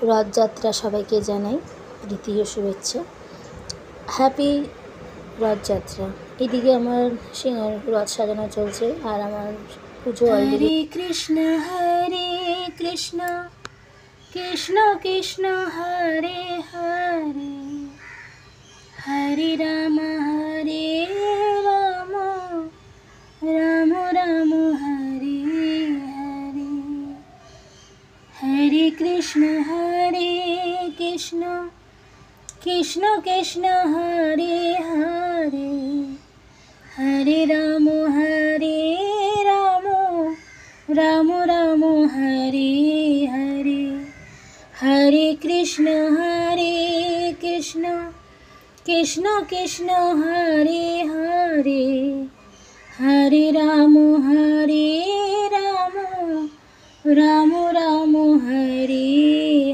রথযাত্রা সবাইকে জানাই প্রীতি ও শুভেচ্ছা। হ্যাপি রথযাত্রা। এদিকে আমার রথ সাজানো চলছে আর আমার পুজো অলরেডি। হরে কৃষ্ণ কৃষ্ণ কৃষ্ণ হরে হরে, হরে রাম রাম রাম হরে হরে, হরে কৃষ্ণ কৃষ্ণ কৃষ্ণ হরে হরে, হরে রাম রাম হরে হরে, হরে কৃষ্ণ কৃষ্ণ কৃষ্ণ হরে হরে, হরে রাম রাম হরে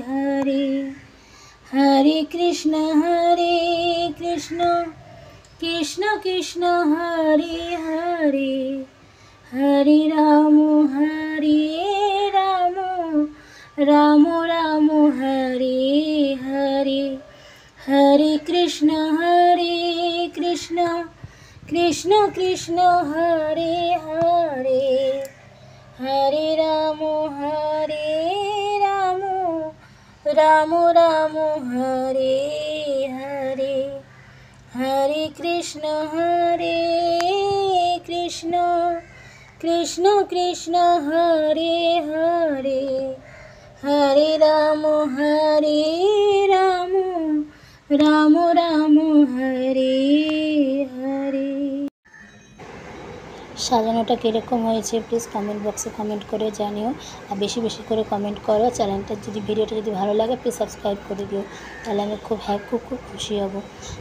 হরে, হরে কৃষ্ণ কৃষ্ণ কৃষ্ণ হরে হরে, হরে রাম রাম হরে হরে, হরে কৃষ্ণ কৃষ্ণ কৃষ্ণ হরে হরে, হরে রাম রাম হরে হরে, হরে কৃষ্ণ কৃষ্ণ কৃষ্ণ হরে হরে, হরে রাম রাম হরে হরে। সাজানোটা কীরকম হয়েছে প্লিজ কমেন্ট বক্সে কমেন্ট করে জানিও, আর বেশি বেশি করে কমেন্ট করো। চ্যানেলটা ভিডিওটা যদি ভালো লাগে প্লিজ সাবস্ক্রাইব করে দিও, তাহলে আমি খুব খুশি হব।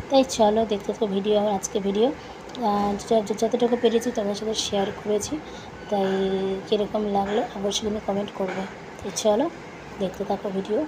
তাই চলো দেখতে থাকো ভিডিও। আমার আজকে ভিডিও যতটুকু পেরেছি তোমাদের সাথে শেয়ার করেছি, তাই কীরকম লাগলো অবশ্যই কিন্তু কমেন্ট করবে। তাই চলো দেখতে থাকো ভিডিও।